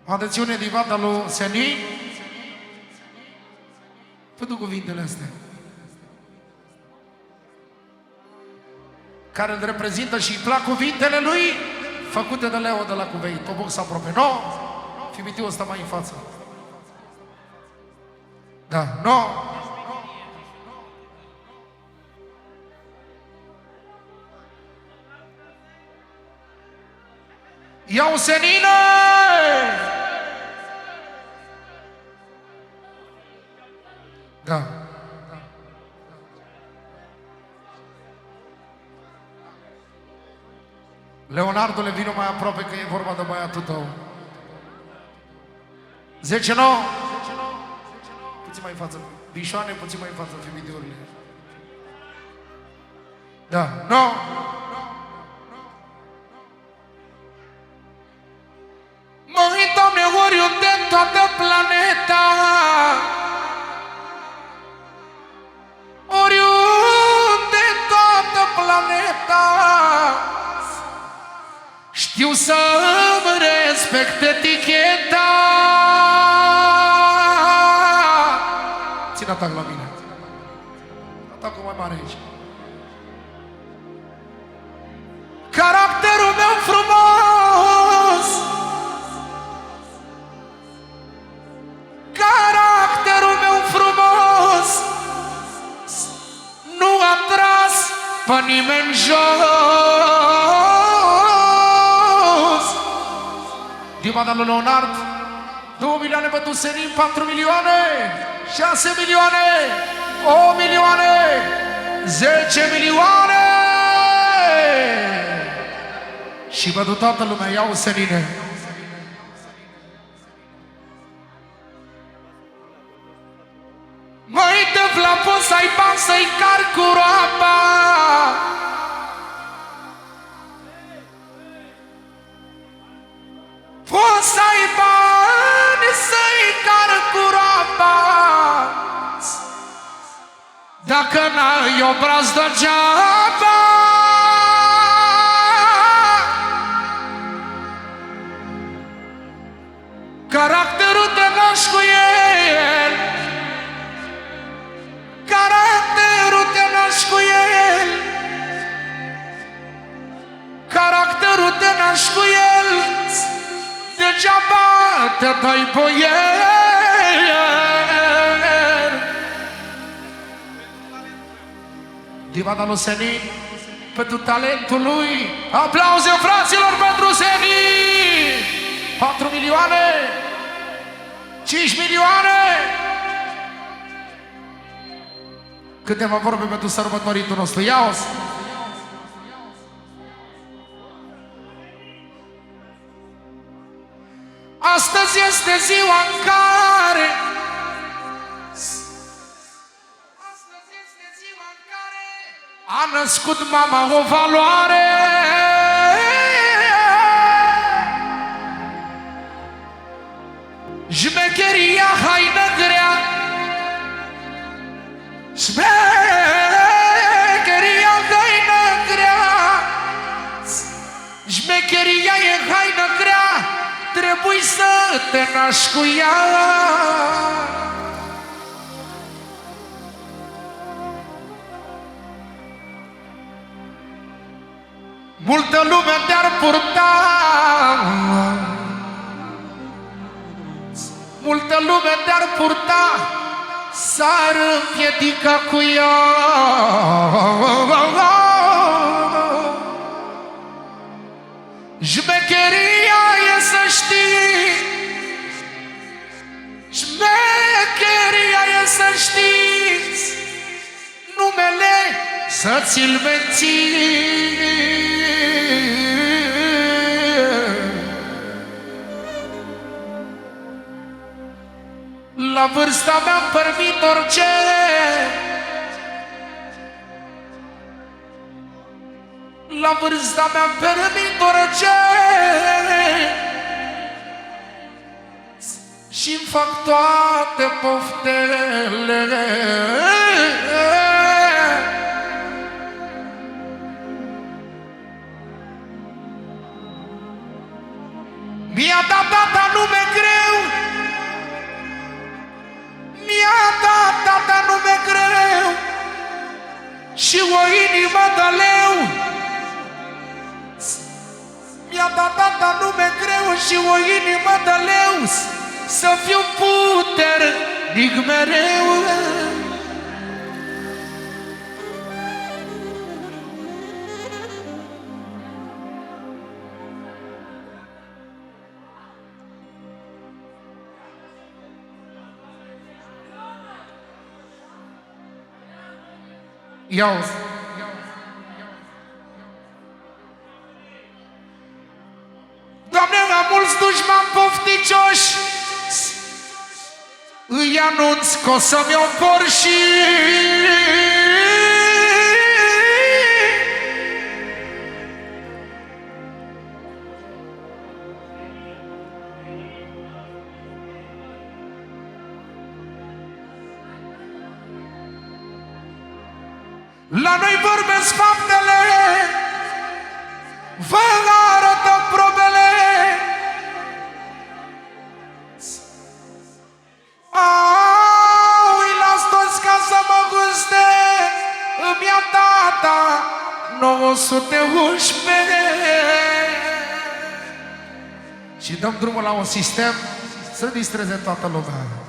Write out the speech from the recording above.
Atențiune din partea lui Senin. Fă-tu cuvintele astea. Care îl reprezintă și îi plac cuvintele lui, făcute de Leo de la Cuveit. O box aproape. No! Fimitiu ăsta mai în față. Da, no! Ia-o, Senine! Da. Leonardule, vină mai aproape că e vorba de băiatul tău. 10, 9. Puțin mai în față. Bișoane, puțin mai în față, fimidiurile. Da, 9. Măi, Doamne, oriunde în toată planeta, oriunde în toată planeta, știu să-mi respect eticheta. Ține atac la mine. Atacul mai mare aici. Caracterul meu frumos, caracterul meu frumos nu a tras pe nimeni jos. Dimana lui Leonard, 2 milioane pentru Senin, 4 milioane, 6 milioane, 8 milioane, 10 milioane. Și pentru toată lumea, iau Senine. Măi, tăvla, poți să ai bani să-i car cu roaba, poți să ai bani să-i car cu roaba, dacă n-ai obraz degeaba. Caracterul te naști cu el, caracterul te naști cu el, caracterul te naști cu el, degeaba te dai boier. Divana lui Senin, pentru talentul lui, aplauze fraților pentru Senin! 4 milioane, 5 milioane. Câteva vorbe pentru sărbătoritul nostru. Ia-o-s! Astăzi este ziua în care a născut mama o valoare. Șmecheria, haină grea, șmecheria, haină grea, șmecheria e haină grea, trebuie să te naști cu ea. Multă lume te-ar purta, multă lume te-ar purta, s-ar împiedica cu ea. Șmecheria e să știi, șmecheria e să știți, numele să ți-l menții. La vârsta mea-mi permit orice, la vârsta mea-mi permit orice, și-mi fac toate poftele. Mi-a dat data nume greu, și o inimă de leu, să fiu puternic mereu. Ia-uzi. Doamne, am mulți dușmani pofticioși, îi anunț că o să-mi iau Porsche. La noi vorbesc faptele, vă arătăm probele. Au, îi las toți ca să mă guste, îmi ia tata 911. Și dăm drumul la un sistem să distreze toată lumea.